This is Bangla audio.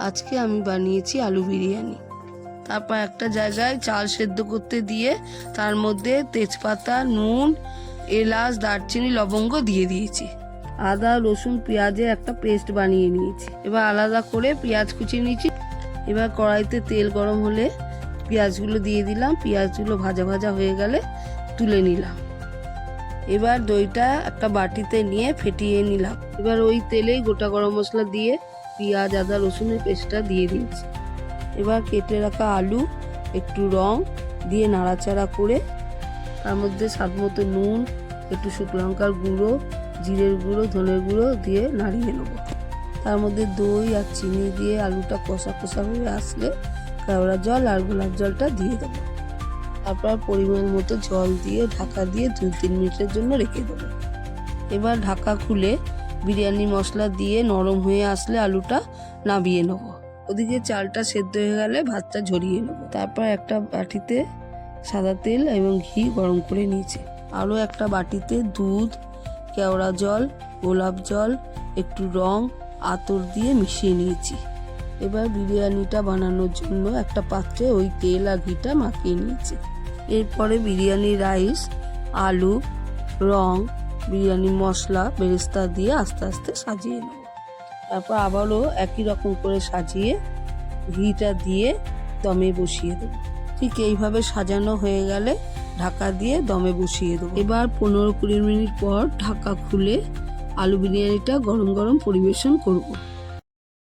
আজকে আমি বানিয়েছি আলু বিরিয়ানি। তারপর একটা জায়গায় চাল সেদ্ধ করতে দিয়ে তার মধ্যে তেজপাতা, নুন, এলাচ, দারচিনি, লবঙ্গ দিয়ে দিয়েছি। আদা, রসুন, পেঁয়াজের একটা পেস্ট বানিয়ে নিয়েছি। এবার আলাদা করে পেঁয়াজ কুচিয়ে নিয়েছি। এবার কড়াইতে তেল গরম হলে পেঁয়াজগুলো দিয়ে দিলাম। পেঁয়াজগুলো ভাজা ভাজা হয়ে গেলে তুলে নিলাম। এবার দইটা একটা বাটিতে নিয়ে ফেটিয়ে নিলাম। এবার ওই তেলেই গোটা গরম মশলা দিয়ে পেঁয়াজ, আদা, রসুনের পেস্টটা দিয়ে দিয়েছি। এবার কেটে রাখা আলু, একটু রং দিয়ে নাড়াচাড়া করে তার মধ্যে স্বাদ মতো নুন, একটু শুকনো লঙ্কার গুঁড়ো, জিরের গুঁড়ো, ধনের গুঁড়ো দিয়ে নাড়িয়ে নেব। তার মধ্যে দই আর চিনি দিয়ে আলুটা কষা কষা হয়ে আসলে কেওড়া জল আর গোলাপ জলটা দিয়ে দেবো। তারপর পরিমাণ মতো জল দিয়ে ঢাকা দিয়ে 2-3 মিনিটের জন্য রেখে দেবো। এবার ঢাকা খুলে বিরিয়ানি মশলা দিয়ে নরম হয়ে আসলে আলুটা নামিয়ে নেব। ওদিকে চালটা সেদ্ধ হয়ে গেলে ভাতটা ঝরিয়ে নেব। তারপর একটা বাটিতে সাদা তেল এবং ঘি গরম করে নিয়েছি। আরও একটা বাটিতে দুধ, কেওড়া জল, গোলাপ জল, একটু রং, আতর দিয়ে মিশিয়ে নিয়েছি। এবার বিরিয়ানিটা বানানোর জন্য একটা পাত্রে ওই তেল আর ঘিটা মাখিয়ে নিয়েছি। এরপরে বিরিয়ানি রাইস, আলু, রং, বিরিয়ানি মশলা, বেরেস্তা দিয়ে আস্তে আস্তে সাজিয়ে নেব। তারপর আবারও একই রকম করে সাজিয়ে ঘিটা দিয়ে দমে বসিয়ে দেবো। ঠিক এইভাবে সাজানো হয়ে গেলে ঢাকা দিয়ে দমে বসিয়ে দেবো। এবার 15-20 মিনিট পর ঢাকা খুলে আলু বিরিয়ানিটা গরম গরম পরিবেশন করব।